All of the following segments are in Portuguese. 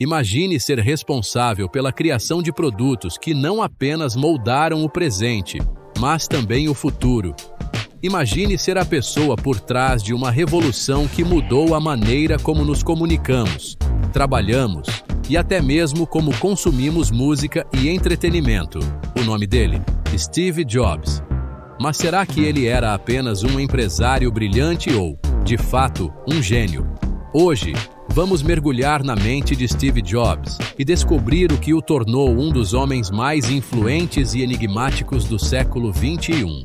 Imagine ser responsável pela criação de produtos que não apenas moldaram o presente, mas também o futuro. Imagine ser a pessoa por trás de uma revolução que mudou a maneira como nos comunicamos, trabalhamos e até mesmo como consumimos música e entretenimento. O nome dele? Steve Jobs. Mas será que ele era apenas um empresário brilhante ou, de fato, um gênio? Hoje, vamos mergulhar na mente de Steve Jobs e descobrir o que o tornou um dos homens mais influentes e enigmáticos do século XXI.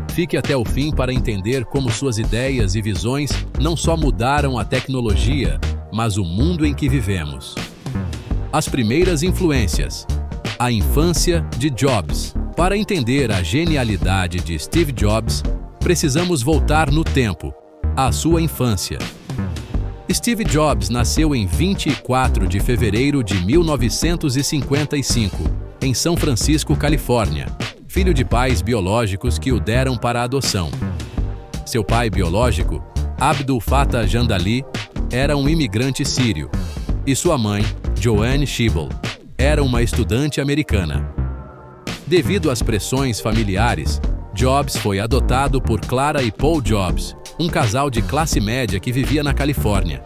Fique até o fim para entender como suas ideias e visões não só mudaram a tecnologia, mas o mundo em que vivemos. As primeiras influências. A infância de Jobs. Para entender a genialidade de Steve Jobs, precisamos voltar no tempo, à sua infância. Steve Jobs nasceu em 24 de fevereiro de 1955, em São Francisco, Califórnia, filho de pais biológicos que o deram para a adoção. Seu pai biológico, Abdul Fattah Jandali, era um imigrante sírio, e sua mãe, Joanne Schiebel, era uma estudante americana. Devido às pressões familiares, Jobs foi adotado por Clara e Paul Jobs, um casal de classe média que vivia na Califórnia.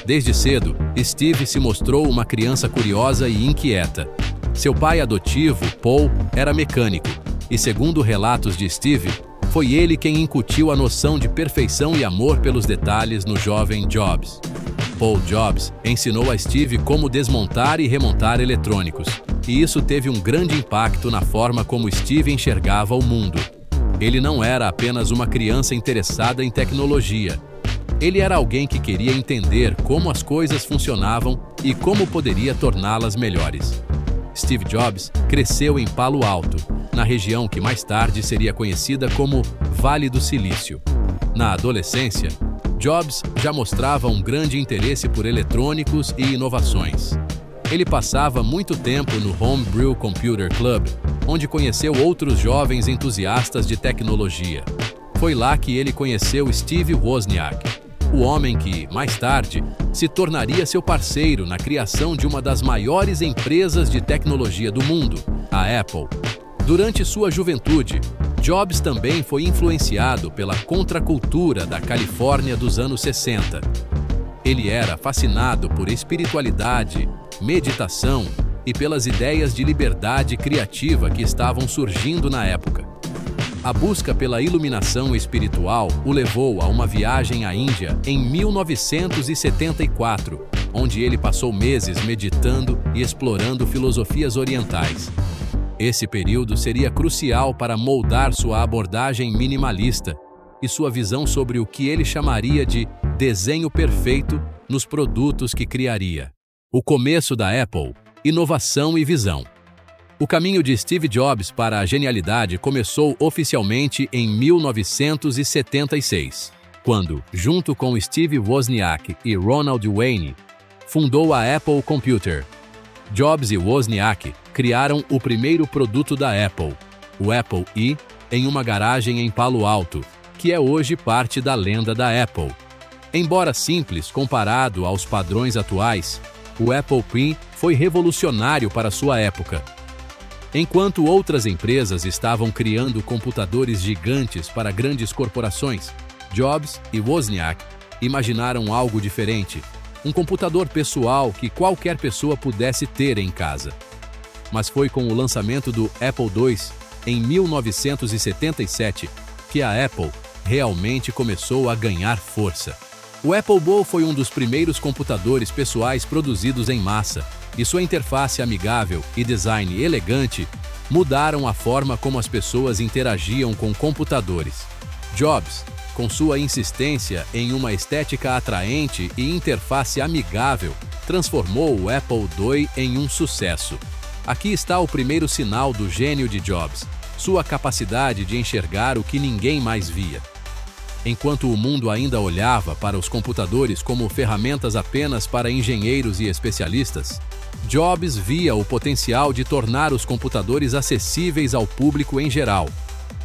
Desde cedo, Steve se mostrou uma criança curiosa e inquieta. Seu pai adotivo, Paul, era mecânico, e segundo relatos de Steve, foi ele quem incutiu a noção de perfeição e amor pelos detalhes no jovem Jobs. Paul Jobs ensinou a Steve como desmontar e remontar eletrônicos, e isso teve um grande impacto na forma como Steve enxergava o mundo. Ele não era apenas uma criança interessada em tecnologia. Ele era alguém que queria entender como as coisas funcionavam e como poderia torná-las melhores. Steve Jobs cresceu em Palo Alto, na região que mais tarde seria conhecida como Vale do Silício. Na adolescência, Jobs já mostrava um grande interesse por eletrônicos e inovações. Ele passava muito tempo no Homebrew Computer Club, onde conheceu outros jovens entusiastas de tecnologia. Foi lá que ele conheceu Steve Wozniak, o homem que, mais tarde, se tornaria seu parceiro na criação de uma das maiores empresas de tecnologia do mundo, a Apple. Durante sua juventude, Jobs também foi influenciado pela contracultura da Califórnia dos anos 60. Ele era fascinado por espiritualidade, meditação e pelas ideias de liberdade criativa que estavam surgindo na época. A busca pela iluminação espiritual o levou a uma viagem à Índia em 1974, onde ele passou meses meditando e explorando filosofias orientais. Esse período seria crucial para moldar sua abordagem minimalista e sua visão sobre o que ele chamaria de desenho perfeito nos produtos que criaria. O começo da Apple, inovação e visão. O caminho de Steve Jobs para a genialidade começou oficialmente em 1976, quando, junto com Steve Wozniak e Ronald Wayne, fundou a Apple Computer. Jobs e Wozniak criaram o primeiro produto da Apple, o Apple I, em uma garagem em Palo Alto, que é hoje parte da lenda da Apple. Embora simples comparado aos padrões atuais, o Apple I foi revolucionário para sua época. Enquanto outras empresas estavam criando computadores gigantes para grandes corporações, Jobs e Wozniak imaginaram algo diferente, um computador pessoal que qualquer pessoa pudesse ter em casa. Mas foi com o lançamento do Apple II, em 1977, que a Apple realmente começou a ganhar força. O Apple II foi um dos primeiros computadores pessoais produzidos em massa, e sua interface amigável e design elegante mudaram a forma como as pessoas interagiam com computadores. Jobs, com sua insistência em uma estética atraente e interface amigável, transformou o Apple II em um sucesso. Aqui está o primeiro sinal do gênio de Jobs, sua capacidade de enxergar o que ninguém mais via. Enquanto o mundo ainda olhava para os computadores como ferramentas apenas para engenheiros e especialistas, Jobs via o potencial de tornar os computadores acessíveis ao público em geral.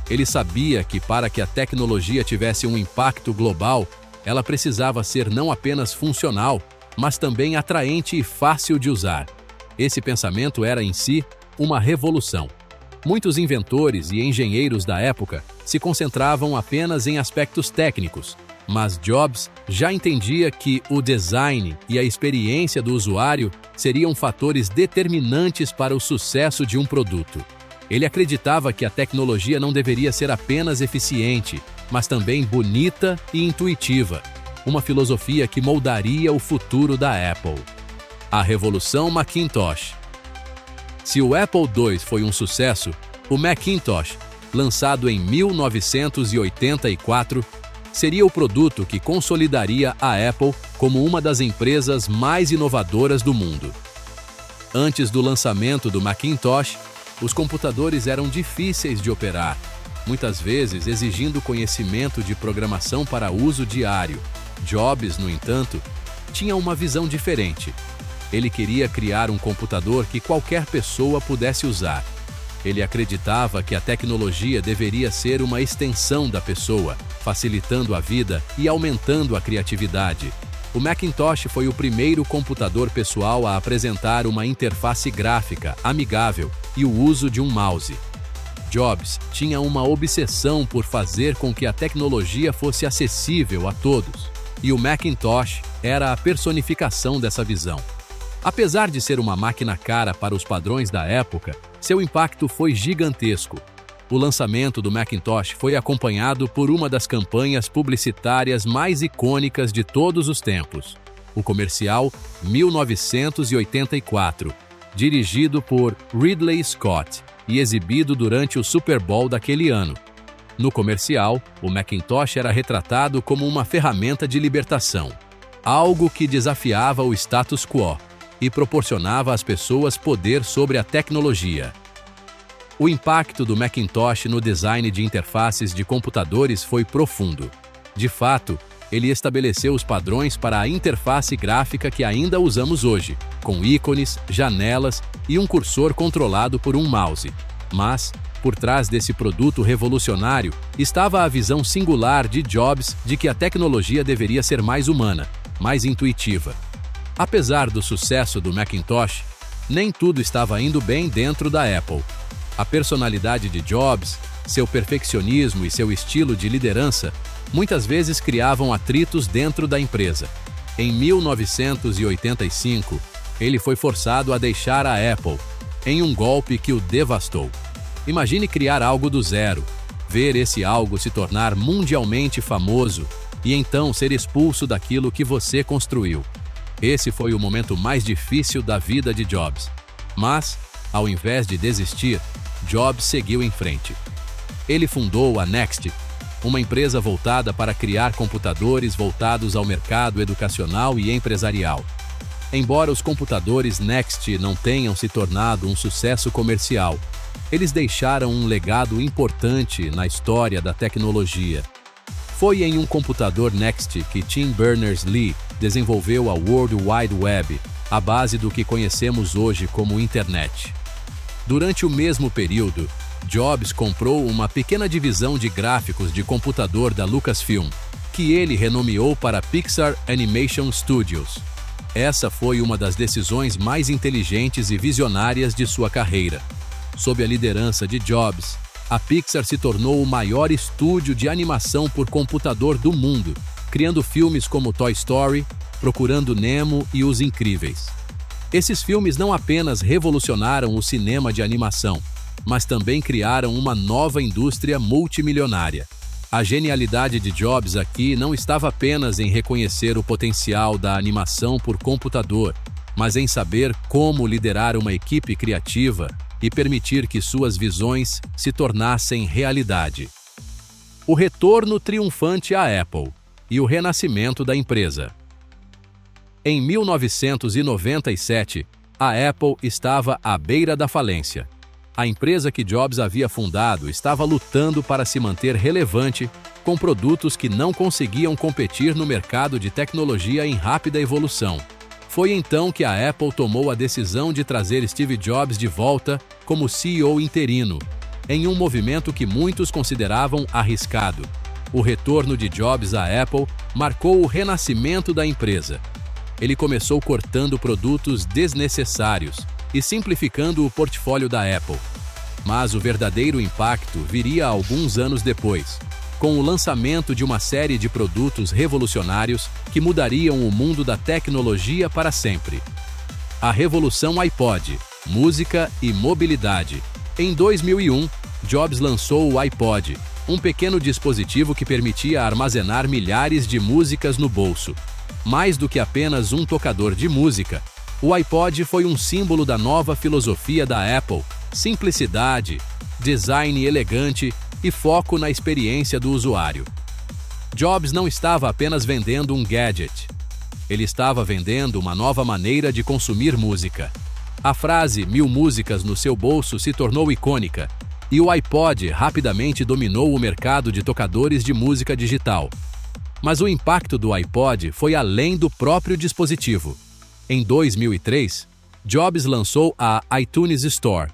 Ele sabia que para que a tecnologia tivesse um impacto global, ela precisava ser não apenas funcional, mas também atraente e fácil de usar. Esse pensamento era, em si, uma revolução. Muitos inventores e engenheiros da época se concentravam apenas em aspectos técnicos, mas Jobs já entendia que o design e a experiência do usuário seriam fatores determinantes para o sucesso de um produto. Ele acreditava que a tecnologia não deveria ser apenas eficiente, mas também bonita e intuitiva, uma filosofia que moldaria o futuro da Apple. A revolução Macintosh. Se o Apple II foi um sucesso, o Macintosh, lançado em 1984, seria o produto que consolidaria a Apple como uma das empresas mais inovadoras do mundo. Antes do lançamento do Macintosh, os computadores eram difíceis de operar, muitas vezes exigindo conhecimento de programação para uso diário. Jobs, no entanto, tinha uma visão diferente. Ele queria criar um computador que qualquer pessoa pudesse usar. Ele acreditava que a tecnologia deveria ser uma extensão da pessoa, facilitando a vida e aumentando a criatividade. O Macintosh foi o primeiro computador pessoal a apresentar uma interface gráfica amigável e o uso de um mouse. Jobs tinha uma obsessão por fazer com que a tecnologia fosse acessível a todos, e o Macintosh era a personificação dessa visão. Apesar de ser uma máquina cara para os padrões da época, seu impacto foi gigantesco. O lançamento do Macintosh foi acompanhado por uma das campanhas publicitárias mais icônicas de todos os tempos, o comercial 1984, dirigido por Ridley Scott e exibido durante o Super Bowl daquele ano. No comercial, o Macintosh era retratado como uma ferramenta de libertação, algo que desafiava o status quo e proporcionava às pessoas poder sobre a tecnologia. O impacto do Macintosh no design de interfaces de computadores foi profundo. De fato, ele estabeleceu os padrões para a interface gráfica que ainda usamos hoje, com ícones, janelas e um cursor controlado por um mouse. Mas, por trás desse produto revolucionário, estava a visão singular de Jobs de que a tecnologia deveria ser mais humana, mais intuitiva. Apesar do sucesso do Macintosh, nem tudo estava indo bem dentro da Apple. A personalidade de Jobs, seu perfeccionismo e seu estilo de liderança muitas vezes criavam atritos dentro da empresa. Em 1985, ele foi forçado a deixar a Apple, em um golpe que o devastou. Imagine criar algo do zero, ver esse algo se tornar mundialmente famoso e então ser expulso daquilo que você construiu. Esse foi o momento mais difícil da vida de Jobs. Mas, ao invés de desistir, Jobs seguiu em frente. Ele fundou a Next, uma empresa voltada para criar computadores voltados ao mercado educacional e empresarial. Embora os computadores Next não tenham se tornado um sucesso comercial, eles deixaram um legado importante na história da tecnologia. Foi em um computador Next que Tim Berners-Lee desenvolveu a World Wide Web, a base do que conhecemos hoje como Internet. Durante o mesmo período, Jobs comprou uma pequena divisão de gráficos de computador da Lucasfilm, que ele renomeou para Pixar Animation Studios. Essa foi uma das decisões mais inteligentes e visionárias de sua carreira. Sob a liderança de Jobs, a Pixar se tornou o maior estúdio de animação por computador do mundo, criando filmes como Toy Story, Procurando Nemo e Os Incríveis. Esses filmes não apenas revolucionaram o cinema de animação, mas também criaram uma nova indústria multimilionária. A genialidade de Jobs aqui não estava apenas em reconhecer o potencial da animação por computador, mas em saber como liderar uma equipe criativa e permitir que suas visões se tornassem realidade. O retorno triunfante à Apple e o renascimento da empresa. Em 1997, a Apple estava à beira da falência. A empresa que Jobs havia fundado estava lutando para se manter relevante com produtos que não conseguiam competir no mercado de tecnologia em rápida evolução. Foi então que a Apple tomou a decisão de trazer Steve Jobs de volta como CEO interino, em um movimento que muitos consideravam arriscado. O retorno de Jobs à Apple marcou o renascimento da empresa. ele começou cortando produtos desnecessários e simplificando o portfólio da Apple. Mas o verdadeiro impacto viria alguns anos depois, com o lançamento de uma série de produtos revolucionários que mudariam o mundo da tecnologia para sempre. A revolução iPod, música e mobilidade. Em 2001, Jobs lançou o iPod, um pequeno dispositivo que permitia armazenar milhares de músicas no bolso. Mais do que apenas um tocador de música, o iPod foi um símbolo da nova filosofia da Apple: simplicidade, design elegante e foco na experiência do usuário. Jobs não estava apenas vendendo um gadget. Ele estava vendendo uma nova maneira de consumir música. A frase "1000 músicas no seu bolso" se tornou icônica, e o iPod rapidamente dominou o mercado de tocadores de música digital. Mas o impacto do iPod foi além do próprio dispositivo. Em 2003, Jobs lançou a iTunes Store,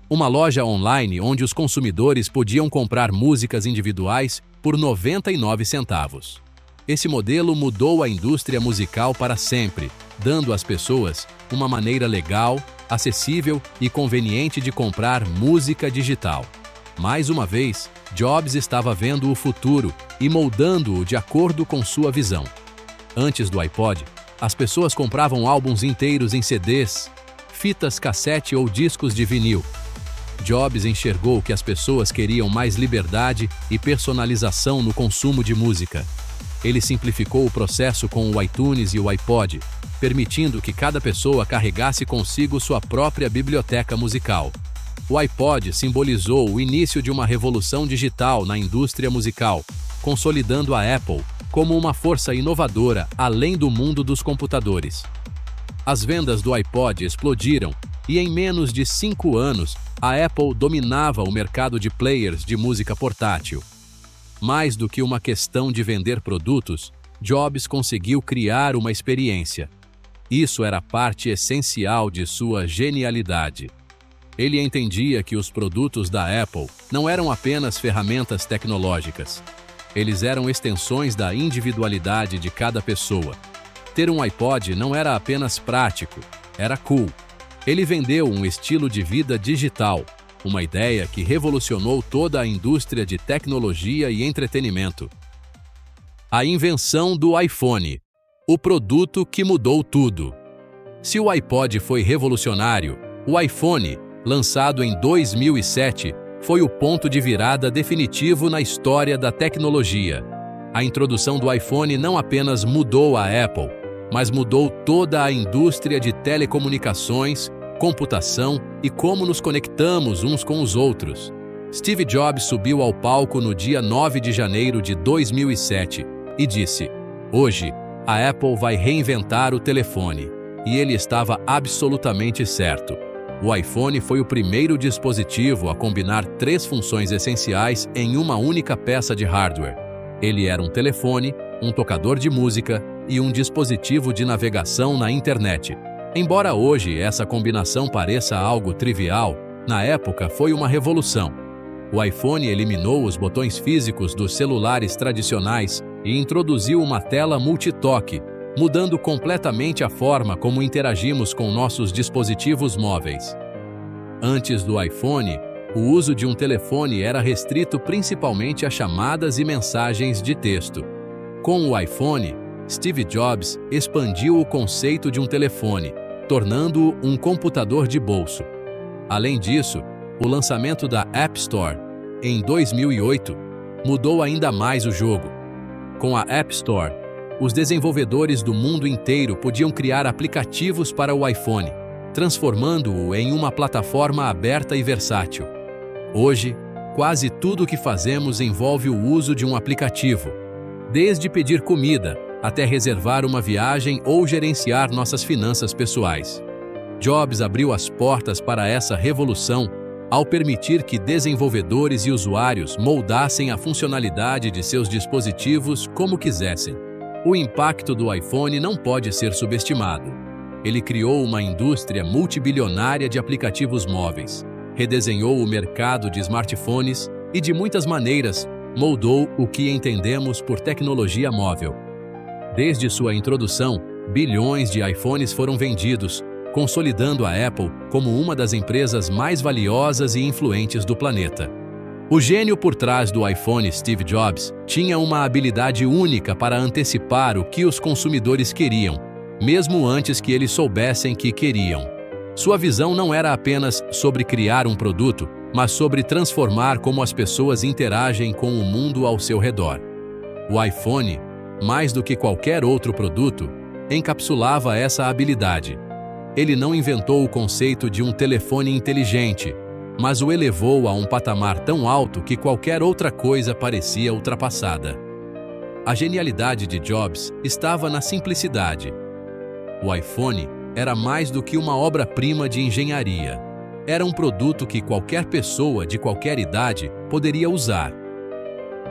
uma loja online onde os consumidores podiam comprar músicas individuais por 99 centavos. Esse modelo mudou a indústria musical para sempre, dando às pessoas uma maneira legal, acessível e conveniente de comprar música digital. Mais uma vez, Jobs estava vendo o futuro e moldando-o de acordo com sua visão. Antes do iPod, as pessoas compravam álbuns inteiros em CDs, fitas cassete ou discos de vinil. Jobs enxergou que as pessoas queriam mais liberdade e personalização no consumo de música. Ele simplificou o processo com o iTunes e o iPod, permitindo que cada pessoa carregasse consigo sua própria biblioteca musical. O iPod simbolizou o início de uma revolução digital na indústria musical, consolidando a Apple como uma força inovadora além do mundo dos computadores. As vendas do iPod explodiram e em menos de 5 anos, a Apple dominava o mercado de players de música portátil. Mais do que uma questão de vender produtos, Jobs conseguiu criar uma experiência. Isso era parte essencial de sua genialidade. Ele entendia que os produtos da Apple não eram apenas ferramentas tecnológicas. Eles eram extensões da individualidade de cada pessoa. Ter um iPod não era apenas prático, era cool. Ele vendeu um estilo de vida digital, uma ideia que revolucionou toda a indústria de tecnologia e entretenimento. A invenção do iPhone, o produto que mudou tudo. Se o iPod foi revolucionário, o iPhone, lançado em 2007, foi o ponto de virada definitivo na história da tecnologia. A introdução do iPhone não apenas mudou a Apple, mas mudou toda a indústria de telecomunicações, computação e como nos conectamos uns com os outros. Steve Jobs subiu ao palco no dia 9 de janeiro de 2007 e disse: "Hoje, a Apple vai reinventar o telefone." E ele estava absolutamente certo. O iPhone foi o primeiro dispositivo a combinar 3 funções essenciais em uma única peça de hardware. Ele era um telefone, um tocador de música e um dispositivo de navegação na internet. Embora hoje essa combinação pareça algo trivial, na época foi uma revolução. O iPhone eliminou os botões físicos dos celulares tradicionais e introduziu uma tela multitoque, mudando completamente a forma como interagimos com nossos dispositivos móveis. Antes do iPhone, o uso de um telefone era restrito principalmente a chamadas e mensagens de texto. Com o iPhone, Steve Jobs expandiu o conceito de um telefone, tornando-o um computador de bolso. Além disso, o lançamento da App Store, em 2008, mudou ainda mais o jogo. Com a App Store, os desenvolvedores do mundo inteiro podiam criar aplicativos para o iPhone, transformando-o em uma plataforma aberta e versátil. Hoje, quase tudo o que fazemos envolve o uso de um aplicativo, desde pedir comida até reservar uma viagem ou gerenciar nossas finanças pessoais. Jobs abriu as portas para essa revolução ao permitir que desenvolvedores e usuários moldassem a funcionalidade de seus dispositivos como quisessem. O impacto do iPhone não pode ser subestimado. Ele criou uma indústria multibilionária de aplicativos móveis, redesenhou o mercado de smartphones e, de muitas maneiras, moldou o que entendemos por tecnologia móvel. Desde sua introdução, Bilhões de iPhones foram vendidos, consolidando a Apple como uma das empresas mais valiosas e influentes do planeta. O gênio por trás do iPhone, Steve Jobs, tinha uma habilidade única para antecipar o que os consumidores queriam, mesmo antes que eles soubessem que queriam. Sua visão não era apenas sobre criar um produto, mas sobre transformar como as pessoas interagem com o mundo ao seu redor. O iPhone, mais do que qualquer outro produto, encapsulava essa habilidade. Ele não inventou o conceito de um telefone inteligente, mas o elevou a um patamar tão alto que qualquer outra coisa parecia ultrapassada. A genialidade de Jobs estava na simplicidade. O iPhone era mais do que uma obra-prima de engenharia. Era um produto que qualquer pessoa de qualquer idade poderia usar.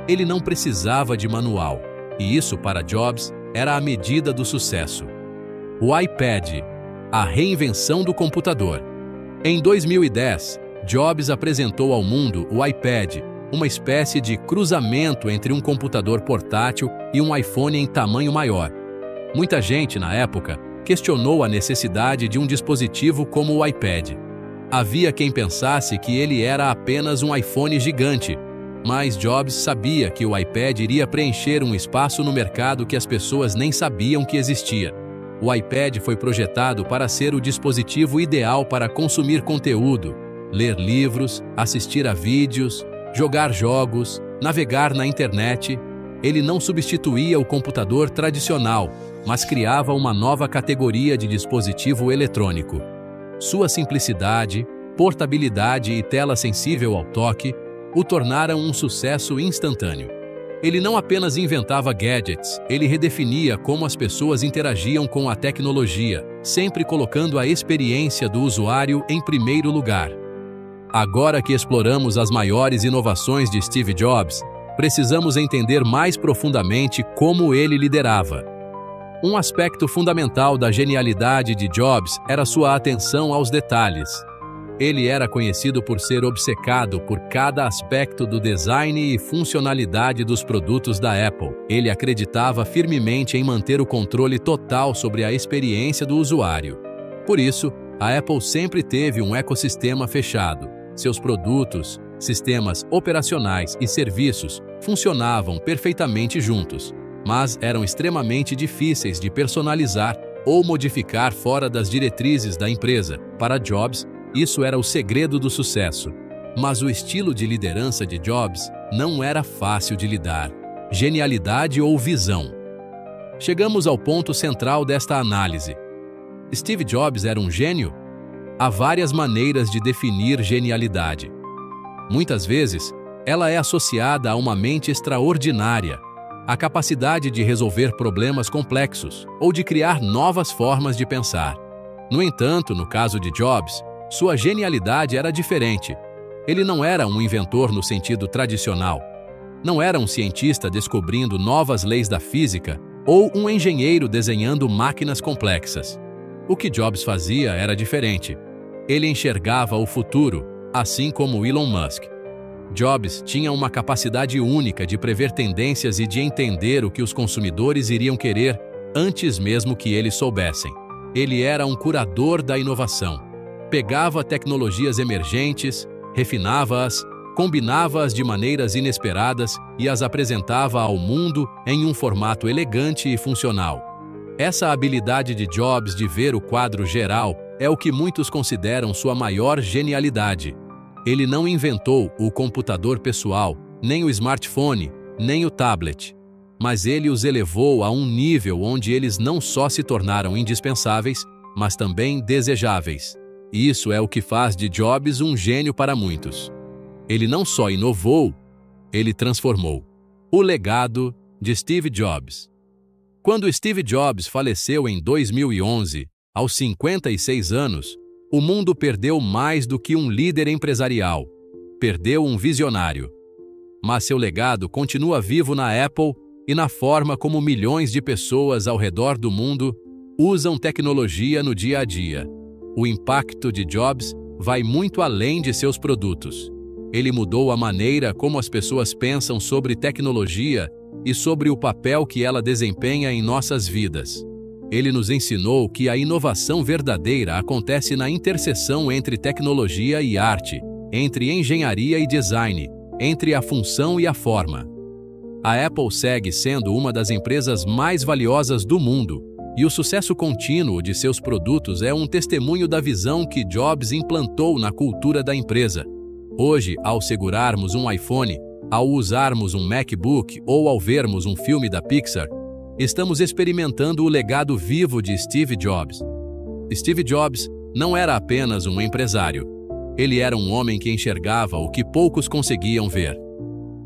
Ele não precisava de manual, e isso, para Jobs, era a medida do sucesso. O iPad, a reinvenção do computador. Em 2010, Jobs apresentou ao mundo o iPad, uma espécie de cruzamento entre um computador portátil e um iPhone em tamanho maior. Muita gente, na época, questionou a necessidade de um dispositivo como o iPad. Havia quem pensasse que ele era apenas um iPhone gigante, mas Jobs sabia que o iPad iria preencher um espaço no mercado que as pessoas nem sabiam que existia. O iPad foi projetado para ser o dispositivo ideal para consumir conteúdo, ler livros, assistir a vídeos, jogar jogos, navegar na internet. Ele não substituía o computador tradicional, mas criava uma nova categoria de dispositivo eletrônico. Sua simplicidade, portabilidade e tela sensível ao toque o tornaram um sucesso instantâneo. Ele não apenas inventava gadgets, ele redefinia como as pessoas interagiam com a tecnologia, sempre colocando a experiência do usuário em primeiro lugar. Agora que exploramos as maiores inovações de Steve Jobs, precisamos entender mais profundamente como ele liderava. Um aspecto fundamental da genialidade de Jobs era sua atenção aos detalhes. Ele era conhecido por ser obcecado por cada aspecto do design e funcionalidade dos produtos da Apple. Ele acreditava firmemente em manter o controle total sobre a experiência do usuário. Por isso, a Apple sempre teve um ecossistema fechado. Seus produtos, sistemas operacionais e serviços funcionavam perfeitamente juntos, mas eram extremamente difíceis de personalizar ou modificar fora das diretrizes da empresa. Para Jobs, isso era o segredo do sucesso. Mas o estilo de liderança de Jobs não era fácil de lidar. Genialidade ou visão? Chegamos ao ponto central desta análise. Steve Jobs era um gênio? Há várias maneiras de definir genialidade. Muitas vezes, ela é associada a uma mente extraordinária, a capacidade de resolver problemas complexos ou de criar novas formas de pensar. No entanto, no caso de Jobs, sua genialidade era diferente. Ele não era um inventor no sentido tradicional. Não era um cientista descobrindo novas leis da física ou um engenheiro desenhando máquinas complexas. O que Jobs fazia era diferente. Ele enxergava o futuro, assim como Elon Musk. Jobs tinha uma capacidade única de prever tendências e de entender o que os consumidores iriam querer antes mesmo que eles soubessem. Ele era um curador da inovação. Pegava tecnologias emergentes, refinava-as, combinava-as de maneiras inesperadas e as apresentava ao mundo em um formato elegante e funcional. Essa habilidade de Jobs de ver o quadro geral é o que muitos consideram sua maior genialidade. Ele não inventou o computador pessoal, nem o smartphone, nem o tablet, mas ele os elevou a um nível onde eles não só se tornaram indispensáveis, mas também desejáveis. Isso é o que faz de Jobs um gênio para muitos. Ele não só inovou, ele transformou. O legado de Steve Jobs. Quando Steve Jobs faleceu em 2011, aos 56 anos, o mundo perdeu mais do que um líder empresarial. Perdeu um visionário. Mas seu legado continua vivo na Apple e na forma como milhões de pessoas ao redor do mundo usam tecnologia no dia a dia. O impacto de Jobs vai muito além de seus produtos. Ele mudou a maneira como as pessoas pensam sobre tecnologia e sobre o papel que ela desempenha em nossas vidas. Ele nos ensinou que a inovação verdadeira acontece na interseção entre tecnologia e arte, entre engenharia e design, entre a função e a forma. A Apple segue sendo uma das empresas mais valiosas do mundo, e o sucesso contínuo de seus produtos é um testemunho da visão que Jobs implantou na cultura da empresa. Hoje, ao segurarmos um iPhone, ao usarmos um MacBook ou ao vermos um filme da Pixar, estamos experimentando o legado vivo de Steve Jobs. Steve Jobs não era apenas um empresário. Ele era um homem que enxergava o que poucos conseguiam ver.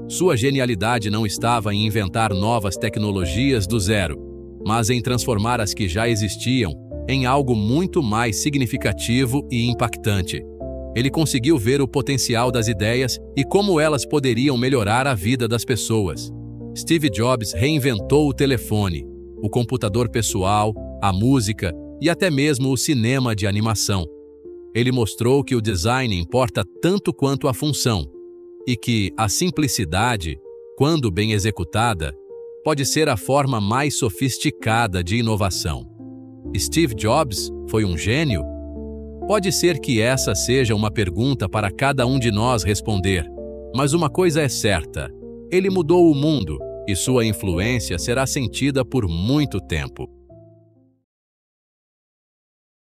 Sua genialidade não estava em inventar novas tecnologias do zero, mas em transformar as que já existiam em algo muito mais significativo e impactante. Ele conseguiu ver o potencial das ideias e como elas poderiam melhorar a vida das pessoas. Steve Jobs reinventou o telefone, o computador pessoal, a música e até mesmo o cinema de animação. Ele mostrou que o design importa tanto quanto a função e que a simplicidade, quando bem executada, pode ser a forma mais sofisticada de inovação. Steve Jobs foi um gênio? Pode ser que essa seja uma pergunta para cada um de nós responder, mas uma coisa é certa: ele mudou o mundo e sua influência será sentida por muito tempo.